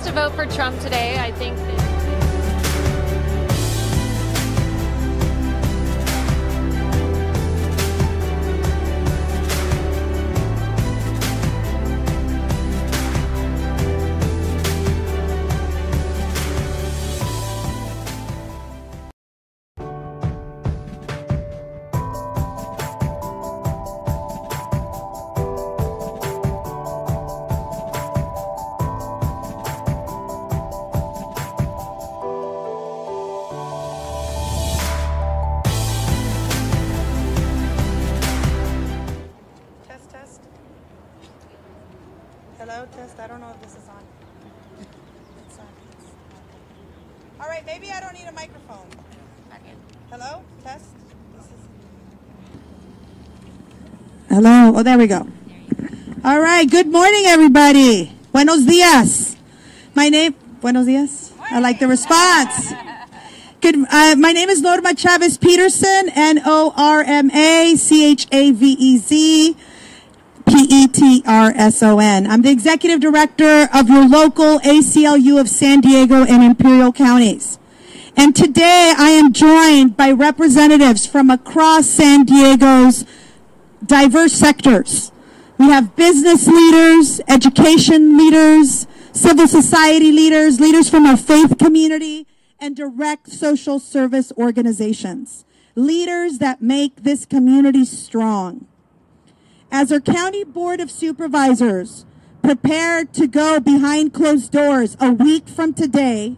cast a vote for Trump today. I think that Hello, test. I don't know if this is on. It's on. All right, maybe I don't need a microphone. Hello, test. Hello. Oh, there we go. All right. Good morning, everybody. Buenos dias. Buenos dias. I like the response. Good. My name is Norma Chavez Peterson. NORMA CHAVEZ. PETRSON. I'm the executive director of your local ACLU of San Diego and Imperial counties. And today I am joined by representatives from across San Diego's diverse sectors. We have business leaders, education leaders, civil society leaders, leaders from our faith community, and direct social service organizations. Leaders that make this community strong. As our County Board of Supervisors prepared to go behind closed doors a week from today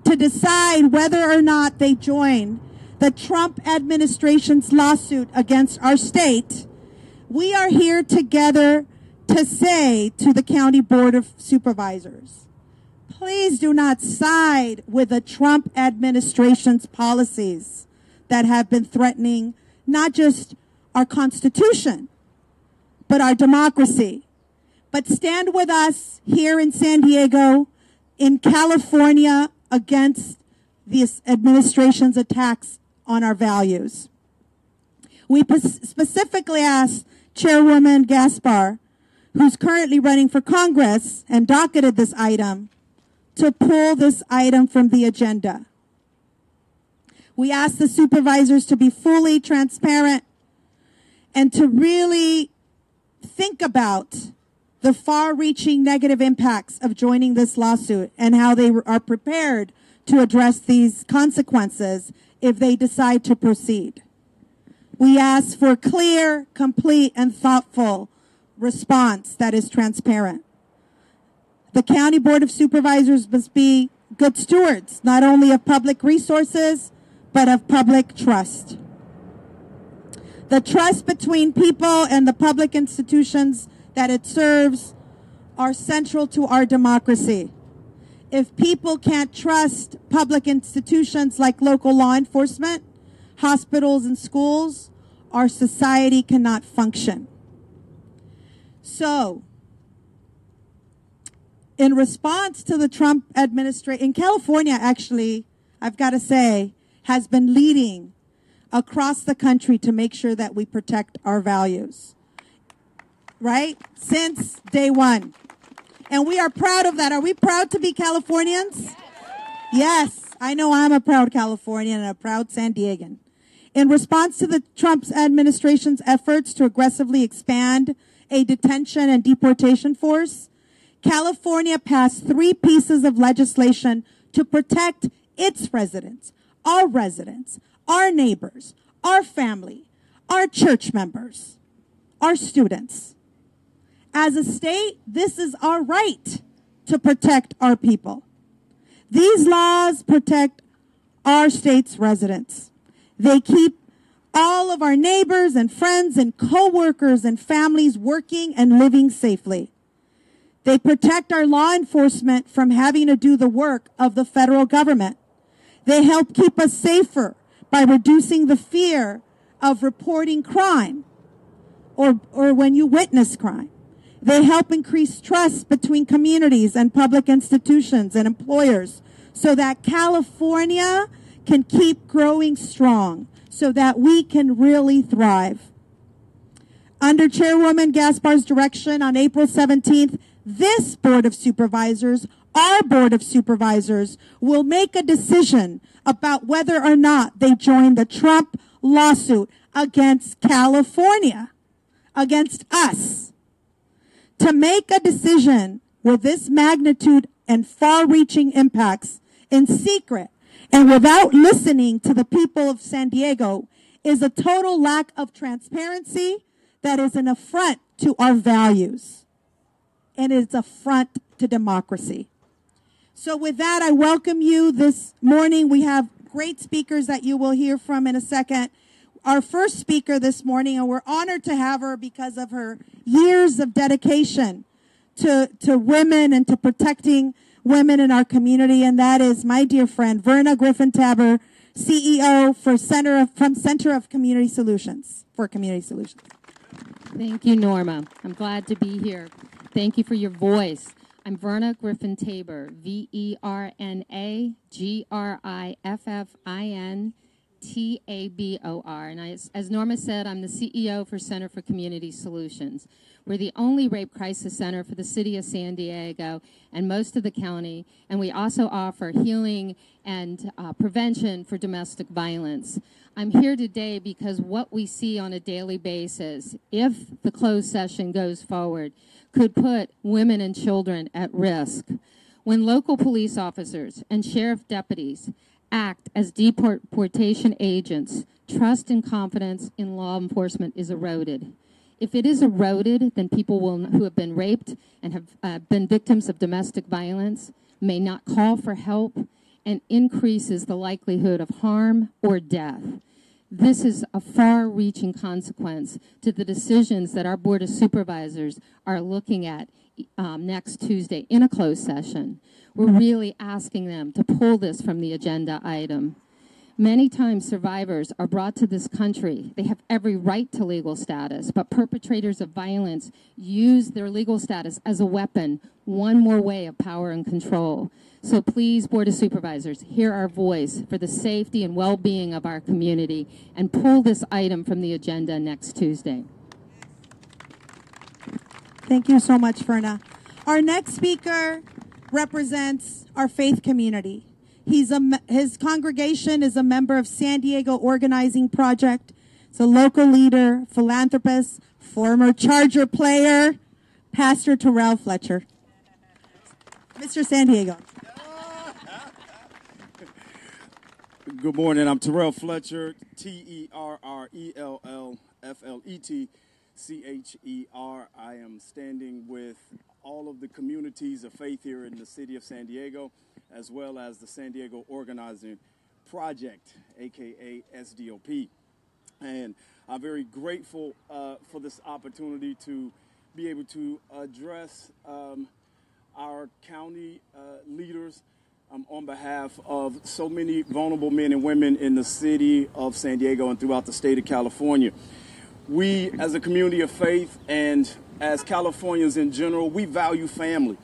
to decide whether or not they join the Trump administration's lawsuit against our state, we are here together to say to the County Board of Supervisors, please do not side with the Trump administration's policies that have been threatening not just our Constitution, but our democracy. But stand with us here in San Diego, in California, against this administration's attacks on our values. We specifically asked Chairwoman Gaspar, who's currently running for Congress and docketed this item, to pull this item from the agenda. We asked the supervisors to be fully transparent and to really think about the far-reaching negative impacts of joining this lawsuit and how they are prepared to address these consequences if they decide to proceed. We ask for clear, complete, and thoughtful response that is transparent. The County Board of Supervisors must be good stewards, not only of public resources, but of public trust. The trust between people and the public institutions that it serves are central to our democracy. If people can't trust public institutions like local law enforcement, hospitals, and schools, our society cannot function. So, in response to the Trump administration, in California, actually, I've got to say, has been leading across the country to make sure that we protect our values, right? Since day one. And we are proud of that. Are we proud to be Californians? Yes, I know I'm a proud Californian and a proud San Diegan. In response to the Trump administration's efforts to aggressively expand a detention and deportation force, California passed 3 pieces of legislation to protect its residents, our neighbors, our family, our church members, our students. As a state, this is our right to protect our people. These laws protect our state's residents. They keep all of our neighbors and friends and co-workers and families working and living safely. They protect our law enforcement from having to do the work of the federal government. They help keep us safer by reducing the fear of reporting crime or when you witness crime. They help increase trust between communities and public institutions and employers so that California can keep growing strong, so that we can really thrive. Under Chairwoman Gaspar's direction on April 17th, this Board of Supervisors our Board of Supervisors will make a decision about whether or not they join the Trump lawsuit against California, against us. To make a decision with this magnitude and far-reaching impacts in secret and without listening to the people of San Diego is a total lack of transparency that is an affront to our values. And it's an affront to democracy. So with that, I welcome you this morning. We have great speakers that you will hear from in a second. Our first speaker this morning, and we're honored to have her because of her years of dedication to women and to protecting women in our community, and that is my dear friend, Verna Griffin-Taber, CEO from Center of Community Solutions, for Community Solutions. Thank you, Norma. I'm glad to be here. Thank you for your voice. I'm Verna Griffin-Taber, VERNA and as Norma said, I'm the CEO for Center for Community Solutions. We're the only rape crisis center for the city of San Diego and most of the county, and we also offer healing and prevention for domestic violence. I'm here today because what we see on a daily basis, if the closed session goes forward, could put women and children at risk. When local police officers and sheriff deputies act as deportation agents, trust and confidence in law enforcement is eroded. If it is eroded, then people who have been raped and have been victims of domestic violence may not call for help and increases the likelihood of harm or death. This is a far-reaching consequence to the decisions that our Board of Supervisors are looking at next Tuesday in a closed session. We're really asking them to pull this from the agenda item. Many times survivors are brought to this country. They have every right to legal status, but perpetrators of violence use their legal status as a weapon, one more way of power and control. So please, Board of Supervisors, hear our voice for the safety and well-being of our community and pull this item from the agenda next Tuesday. Thank you so much, Verna. Our next speaker represents our faith community. His congregation is a member of San Diego Organizing Project. He's a local leader, philanthropist, former Charger player, Pastor Terrell Fletcher. Mr. San Diego. Good morning. I'm Terrell Fletcher, TERRELLFLETCHER. I am standing with all of the communities of faith here in the city of San Diego, as well as the San Diego Organizing Project, aka SDOP. And I'm very grateful for this opportunity to be able to address our county leaders on behalf of so many vulnerable men and women in the city of San Diego and throughout the state of California. We, as a community of faith and as Californians in general, we value family,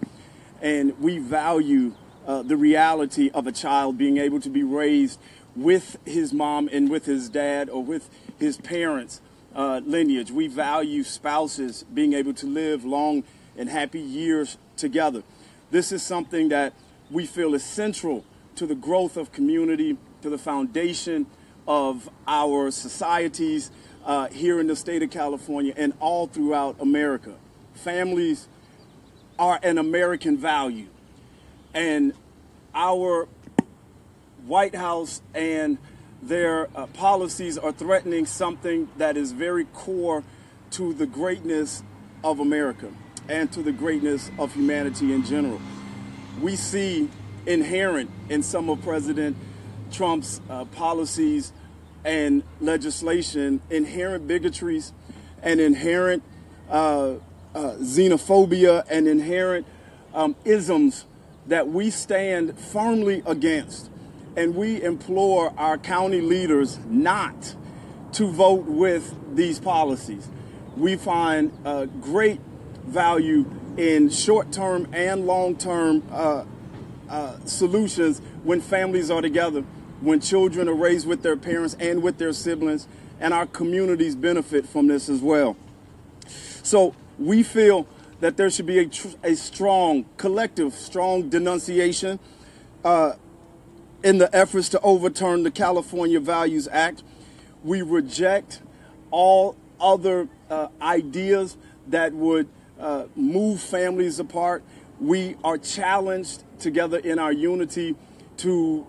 and we value the reality of a child being able to be raised with his mom and with his dad or with his parents' lineage. We value spouses being able to live long and happy years together. This is something that we feel is central to the growth of community, to the foundation of our societies here in the state of California and all throughout America. Families are an American value, and our White House and their policies are threatening something that is very core to the greatness of America and to the greatness of humanity in general. We see inherent in some of President Trump's policies and legislation inherent bigotries and inherent xenophobia and inherent isms that we stand firmly against. And we implore our county leaders not to vote with these policies. We find great value in short-term and long-term solutions when families are together, when children are raised with their parents and with their siblings, and our communities benefit from this as well. So we feel that there should be a strong, collective, strong denunciation in the efforts to overturn the California Values Act. We reject all other ideas that would move families apart. We are challenged together in our unity to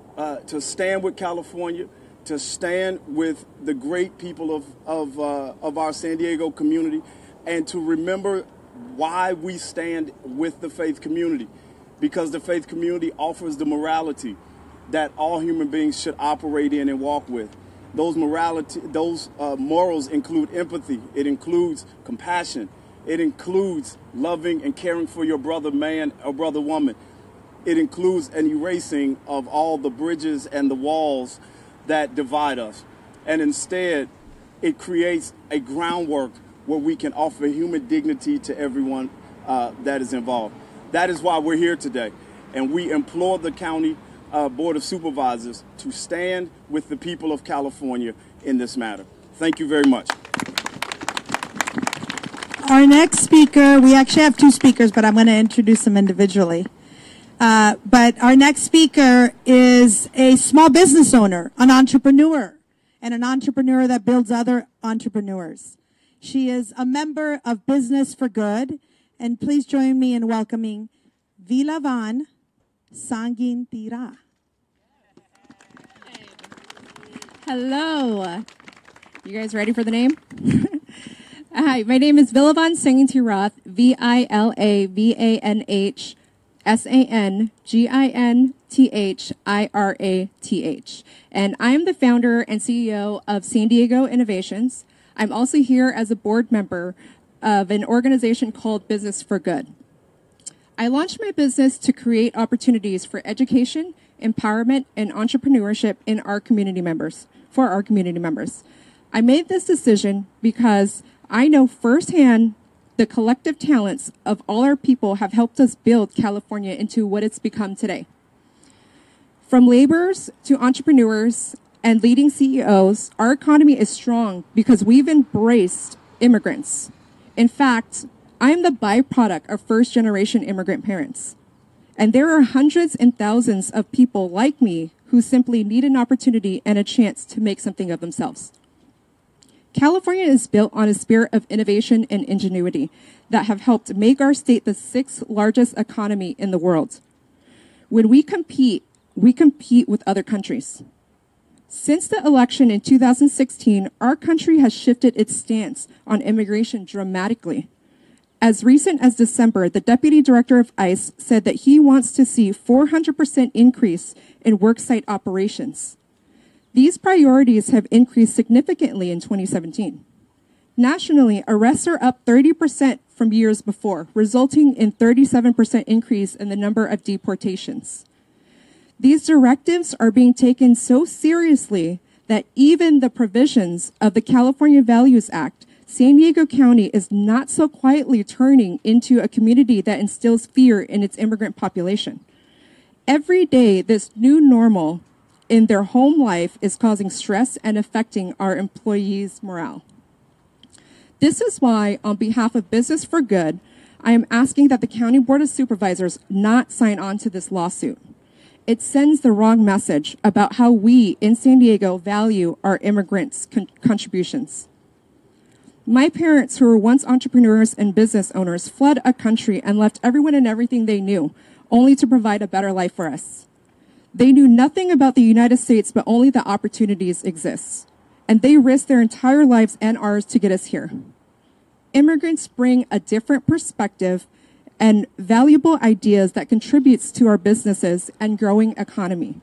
stand with California, to stand with the great people of our San Diego community, and to remember why we stand with the faith community, because the faith community offers the morality that all human beings should operate in and walk with. Those morals include empathy. It includes compassion. It includes loving and caring for your brother man or brother woman. It includes an erasing of all the bridges and the walls that divide us. And instead, it creates a groundwork where we can offer human dignity to everyone that is involved. That is why we're here today. And we implore the County Board of Supervisors to stand with the people of California in this matter. Thank you very much. Our next speaker, we actually have two speakers, but I'm going to introduce them individually. But our next speaker is a small business owner, an entrepreneur, and an entrepreneur that builds other entrepreneurs. She is a member of Business for Good, and please join me in welcoming Vilavan Sangin Tira. Hello. You guys ready for the name? Hi, my name is Vilavan Sangintirath, VILAVANSANGINTHIRATH, and I am the founder and CEO of San Diego Innovations. I'm also here as a board member of an organization called Business for Good. I launched my business to create opportunities for education, empowerment, and entrepreneurship in our community members, for our community members. I made this decision because I know firsthand the collective talents of all our people have helped us build California into what it's become today. From laborers to entrepreneurs and leading CEOs, our economy is strong because we've embraced immigrants. In fact, I'm the byproduct of first-generation immigrant parents. And there are hundreds and thousands of people like me who simply need an opportunity and a chance to make something of themselves. California is built on a spirit of innovation and ingenuity that have helped make our state the 6th largest economy in the world. When we compete with other countries. Since the election in 2016, our country has shifted its stance on immigration dramatically. As recent as December, the Deputy Director of ICE said that he wants to see 400% increase in worksite operations. These priorities have increased significantly in 2017. Nationally, arrests are up 30% from years before, resulting in 37% increase in the number of deportations. These directives are being taken so seriously that even the provisions of the California Values Act, San Diego County is not so quietly turning into a community that instills fear in its immigrant population. Every day, this new normal in their home life is causing stress and affecting our employees' morale. This is why, on behalf of Business for Good, I am asking that the County Board of Supervisors not sign on to this lawsuit. It sends the wrong message about how we in San Diego value our immigrants' contributions. My parents, who were once entrepreneurs and business owners, fled a country and left everyone and everything they knew, only to provide a better life for us. They knew nothing about the United States, but only the opportunities exist. And they risked their entire lives and ours to get us here. Immigrants bring a different perspective and valuable ideas that contributes to our businesses and growing economy.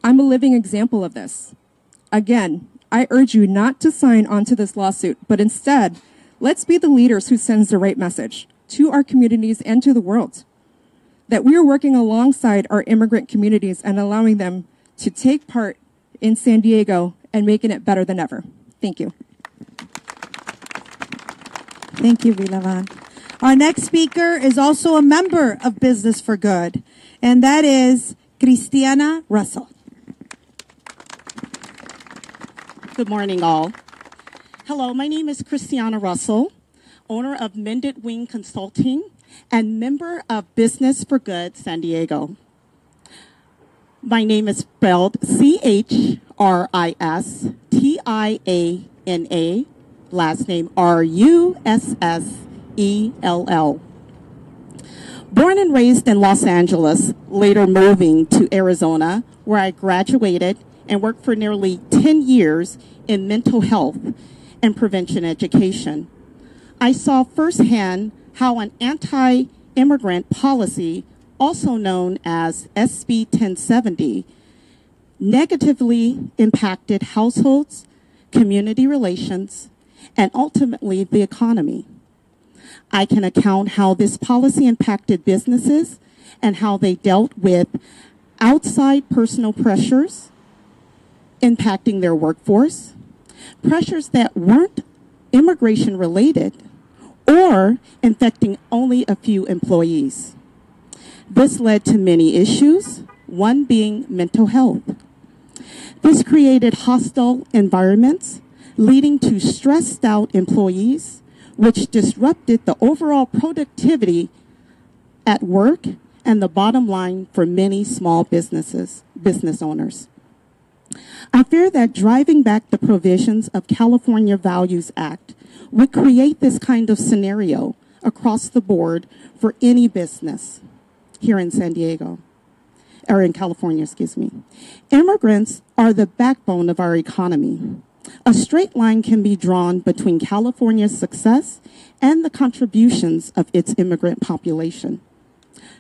I'm a living example of this. Again, I urge you not to sign on to this lawsuit, but instead, let's be the leaders who sends the right message to our communities and to the world. That we are working alongside our immigrant communities and allowing them to take part in San Diego and making it better than ever. Thank you. Thank you, Vilavan. Our next speaker is also a member of Business for Good, and that is Christiana Russell. Good morning, all. Hello, my name is Christiana Russell. owner of Mended Wing Consulting, and member of Business for Good San Diego. My name is spelled Christiana, last name Russell. Born and raised in Los Angeles, later moving to Arizona, where I graduated and worked for nearly 10 years in mental health and prevention education. I saw firsthand how an anti-immigrant policy, also known as SB 1070, negatively impacted households, community relations, and ultimately the economy. I can account how this policy impacted businesses and how they dealt with outside personal pressures impacting their workforce, pressures that weren't immigration related or infecting only a few employees. This led to many issues, one being mental health. This created hostile environments, leading to stressed out employees, which disrupted the overall productivity at work and the bottom line for many small business owners. I fear that driving back the provisions of California Values Act would create this kind of scenario across the board for any business here in San Diego, or in California, excuse me. Immigrants are the backbone of our economy. A straight line can be drawn between California's success and the contributions of its immigrant population.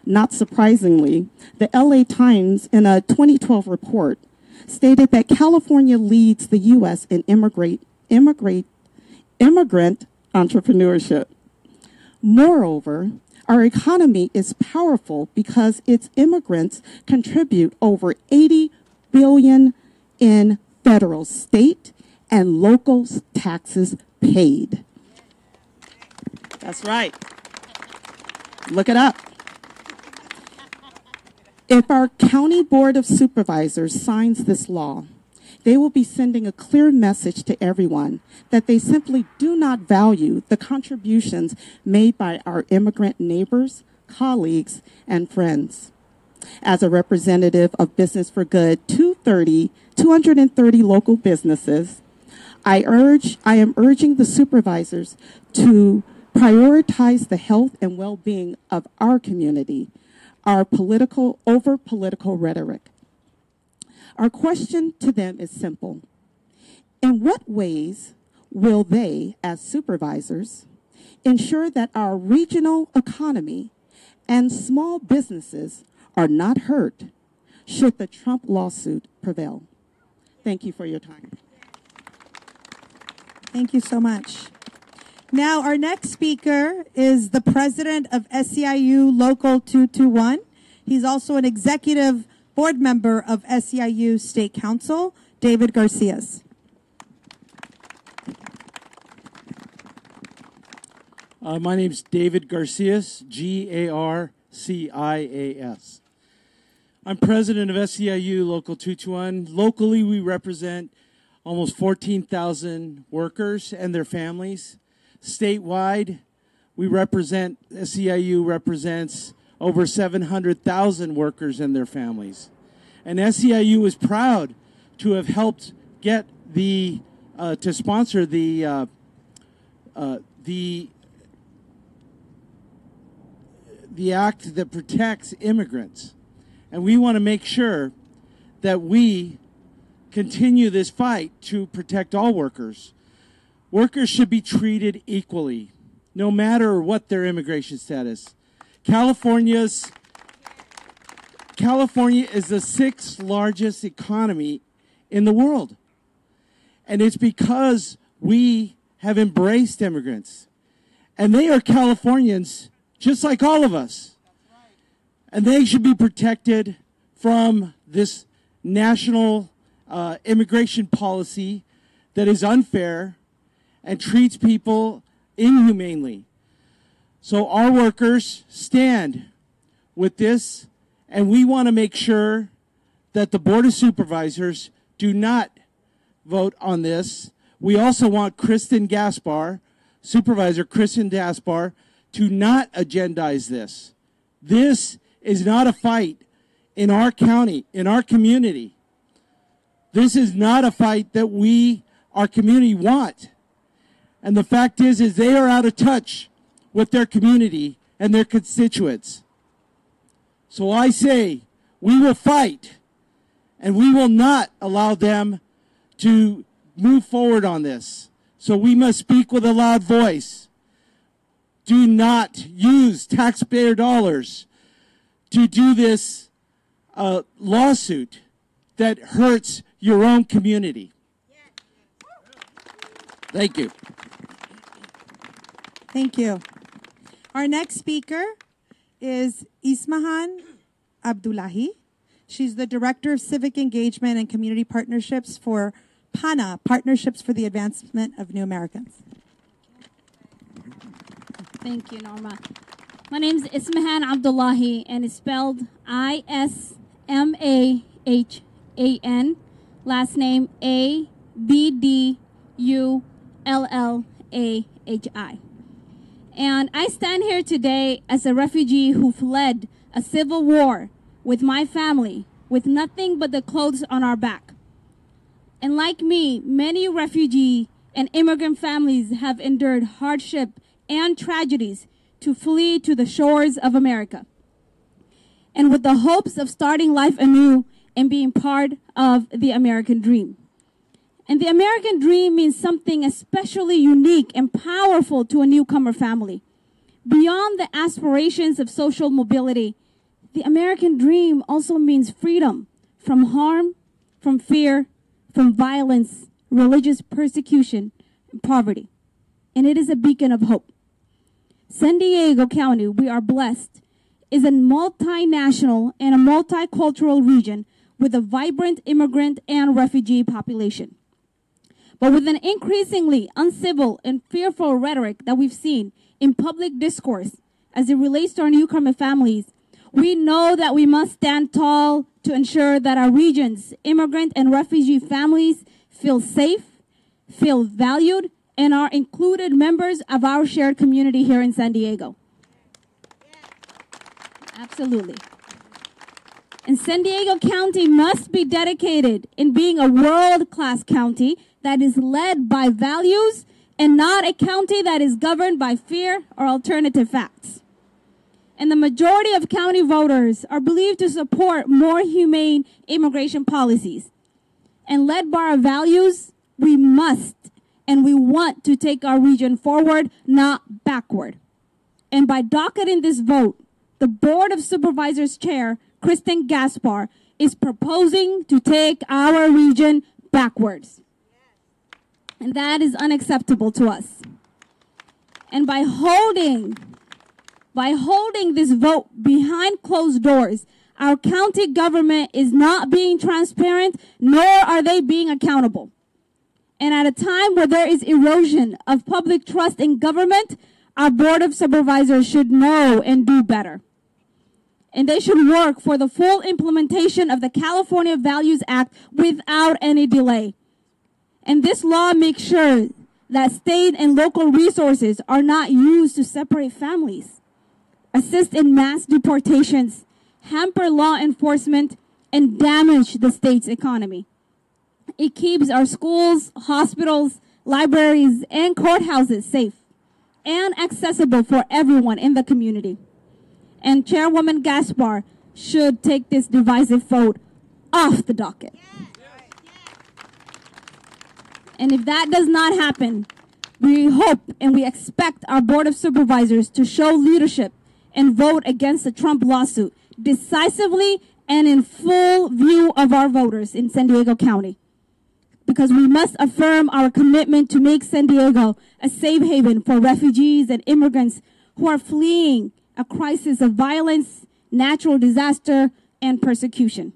Not surprisingly, the LA Times, in a 2012 report, stated that California leads the U.S. in immigrant entrepreneurship. Moreover, our economy is powerful because its immigrants contribute over $80 billion in federal, state, and local taxes paid. That's right. Look it up. If our County Board of Supervisors signs this law, they will be sending a clear message to everyone that they simply do not value the contributions made by our immigrant neighbors, colleagues, and friends. As a representative of Business for Good, 230 local businesses, I am urging the supervisors to prioritize the health and well-being of our community, over political rhetoric. Our question to them is simple. In what ways will they, as supervisors, ensure that our regional economy and small businesses are not hurt should the Trump lawsuit prevail? Thank you for your time. Thank you so much. Now, our next speaker is the president of SEIU Local 221. He's also an executive board member of SEIU State Council, David Garcias. My name's David Garcias, Garcias. I'm president of SEIU Local 221. Locally, we represent almost 14,000 workers and their families. Statewide, SEIU represents over 700,000 workers and their families. And SEIU is proud to have helped get to sponsor the act that protects immigrants. And we want to make sure that we continue this fight to protect all workers. Workers should be treated equally, no matter what their immigration status. California is the 6th largest economy in the world. And it's because we have embraced immigrants. And they are Californians just like all of us. And they should be protected from this national immigration policy that is unfair and treats people inhumanely. So our workers stand with this, and we want to make sure that the Board of Supervisors do not vote on this. We also want Kristen Gaspar, Supervisor Kristen Daspar to not agendize this. This is not a fight in our county, in our community. This is not a fight that our community, want. And the fact is they are out of touch with their community and their constituents. So I say we will fight, and we will not allow them to move forward on this. So we must speak with a loud voice. Do not use taxpayer dollars to do this lawsuit that hurts your own community. Thank you. Thank you. Our next speaker is Ismahan Abdullahi. She's the Director of Civic Engagement and Community Partnerships for PANA, Partnerships for the Advancement of New Americans. Thank you, Norma. My name is Ismahan Abdullahi, and it's spelled Ismahan, last name Abdullahi. And I stand here today as a refugee who fled a civil war with my family, with nothing but the clothes on our back. And like me, many refugee and immigrant families have endured hardship and tragedies to flee to the shores of America, and with the hopes of starting life anew and being part of the American dream. And the American dream means something especially unique and powerful to a newcomer family. Beyond the aspirations of social mobility, the American dream also means freedom from harm, from fear, from violence, religious persecution, and poverty. And it is a beacon of hope. San Diego County, we are blessed, is a multinational and a multicultural region with a vibrant immigrant and refugee population. But with an increasingly uncivil and fearful rhetoric that we've seen in public discourse as it relates to our newcomer families, we know that we must stand tall to ensure that our region's immigrant and refugee families feel safe, feel valued, and are included members of our shared community here in San Diego. Absolutely. And San Diego County must be dedicated in being a world-class county that is led by values and not a county that is governed by fear or alternative facts. And the majority of county voters are believed to support more humane immigration policies. And led by our values, we must and we want to take our region forward, not backward. And by docketing this vote, the Board of Supervisors Chair, Kristen Gaspar, is proposing to take our region backwards. And that is unacceptable to us. And by holding this vote behind closed doors, our county government is not being transparent, nor are they being accountable. And at a time where there is erosion of public trust in government, our Board of Supervisors should know and do better. And they should work for the full implementation of the California Values Act without any delay. And this law makes sure that state and local resources are not used to separate families, assist in mass deportations, hamper law enforcement, and damage the state's economy. It keeps our schools, hospitals, libraries, and courthouses safe and accessible for everyone in the community. And Chairwoman Gaspar should take this divisive vote off the docket. And if that does not happen, we hope and we expect our Board of Supervisors to show leadership and vote against the Trump lawsuit decisively and in full view of our voters in San Diego County. Because we must affirm our commitment to make San Diego a safe haven for refugees and immigrants who are fleeing a crisis of violence, natural disaster, and persecution.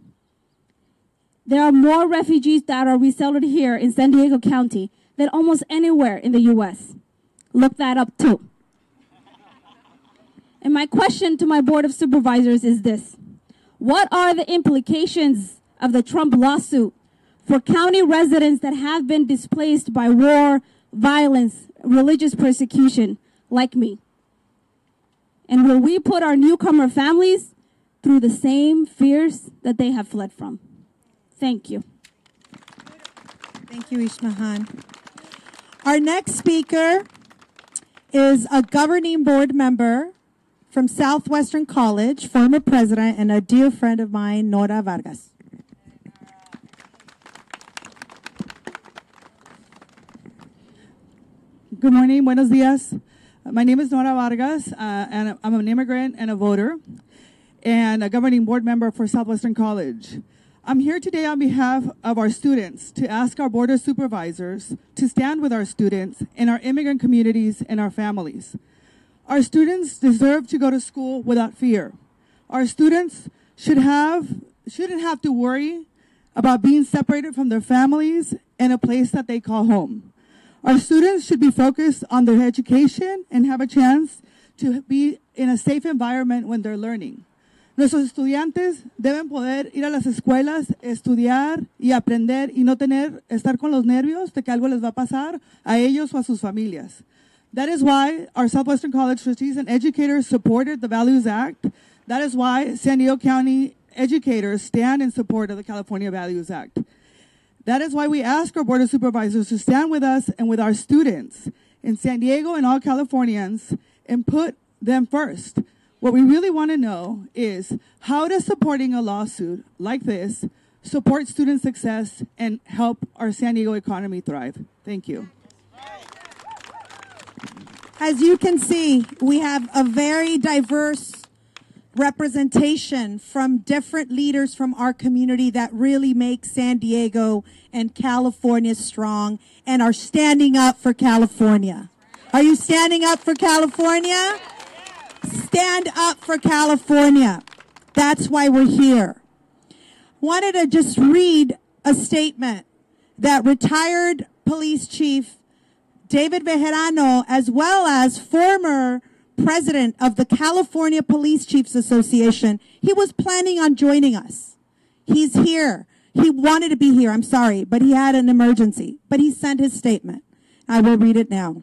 There are more refugees that are resettled here in San Diego County than almost anywhere in the U.S. Look that up too. And my question to my Board of Supervisors is this: what are the implications of the Trump lawsuit for county residents that have been displaced by war, violence, religious persecution like me? And will we put our newcomer families through the same fears that they have fled from? Thank you. Thank you, Ishmahan. Our next speaker is a governing board member from Southwestern College, former president, and a dear friend of mine, Nora Vargas. Good morning, buenos dias. My name is Nora Vargas, and I'm an immigrant and a voter, and a governing board member for Southwestern College. I'm here today on behalf of our students to ask our Board of Supervisors to stand with our students and our immigrant communities and our families. Our students deserve to go to school without fear. Our students shouldn't have to worry about being separated from their families in a place that they call home. Our students should be focused on their education and have a chance to be in a safe environment when they're learning. Nuestros estudiantes deben poder ir a las escuelas, estudiar y aprender y no estar con los nervios de que algo les va a pasar a ellos o a sus familias. That is why our Southwestern College trustees and educators supported the Values Act. That is why San Diego County educators stand in support of the California Values Act. That is why we ask our Board of Supervisors to stand with us and with our students in San Diego and all Californians and put them first. What we really want to know is how does supporting a lawsuit like this support student success and help our San Diego economy thrive? Thank you. As you can see, we have a very diverse representation from different leaders from our community that really make San Diego and California strong and are standing up for California. Are you standing up for California? Stand up for California. That's why we're here. Wanted to just read a statement that retired police chief David Bejarano, as well as former president of the California Police Chiefs Association, he was planning on joining us. He's here. He wanted to be here, I'm sorry, but he had an emergency. But he sent his statement. I will read it now.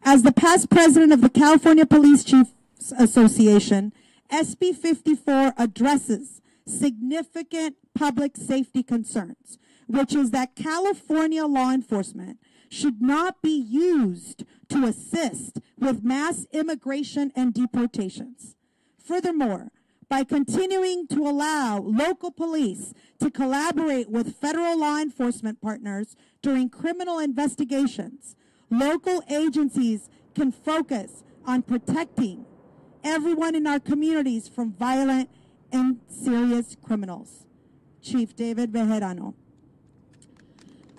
As the past president of the California Police Chiefs Association, SB 54 addresses significant public safety concerns, which is that California law enforcement should not be used to assist with mass immigration and deportations. Furthermore, by continuing to allow local police to collaborate with federal law enforcement partners during criminal investigations, local agencies can focus on protecting everyone in our communities from violent and serious criminals. Chief David Bejarano.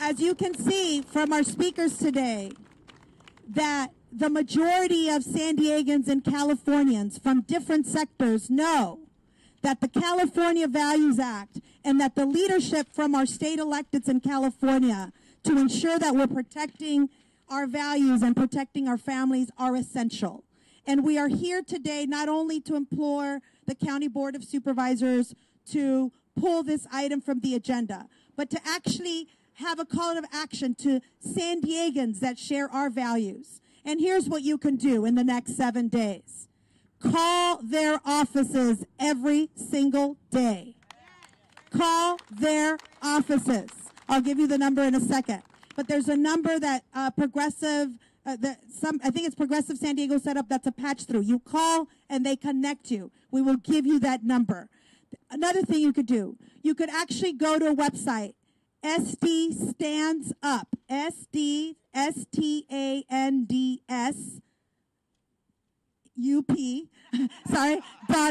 As you can see from our speakers today, that the majority of San Diegans and Californians from different sectors know that the California Values Act and that the leadership from our state electeds in California to ensure that we're protecting our values and protecting our families are essential. And we are here today not only to implore the County Board of Supervisors to pull this item from the agenda, but to actually have a call of action to San Diegans that share our values. And here's what you can do in the next 7 days. Call their offices every single day. Call their offices. I'll give you the number in a second. But there's a number that I think it's Progressive San Diego set up that's a patch through. You call and they connect you. We will give you that number. Another thing you could do, you could actually go to a website, SD Stands Up, SDSTANDSUP,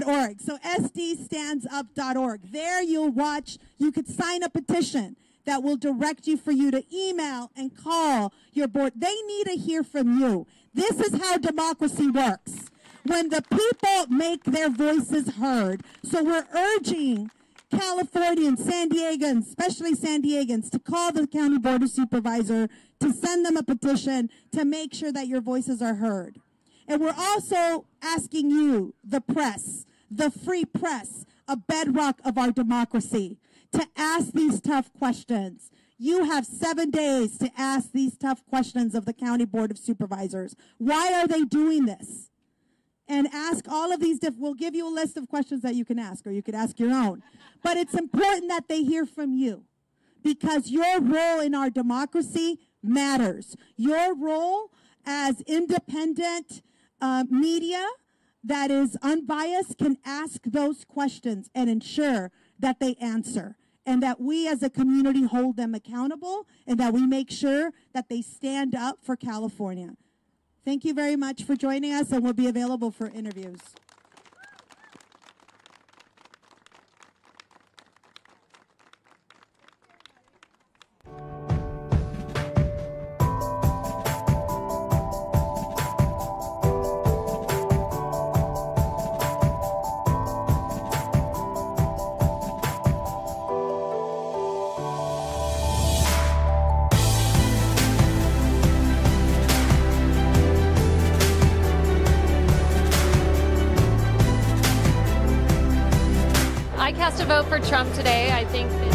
.org. So SDStandsUp.org. There you'll watch, you could sign a petition that will direct you for you to email and call your board. They need to hear from you. This is how democracy works. When the people make their voices heard. So we're urging Californians, San Diegans, especially San Diegans, to call the County Board of Supervisors, to send them a petition to make sure that your voices are heard. And we're also asking you, the press, the free press, a bedrock of our democracy, to ask these tough questions. You have 7 days to ask these tough questions of the County Board of Supervisors. Why are they doing this? And ask all of these we'll give you a list of questions that you can ask, or you could ask your own. But it's important that they hear from you, because your role in our democracy matters. Your role as independent media that is unbiased can ask those questions and ensure that they answer, and that we as a community hold them accountable, and that we make sure that they stand up for California. Thank you very much for joining us, and we'll be available for interviews. I cast a vote for Trump today. I think that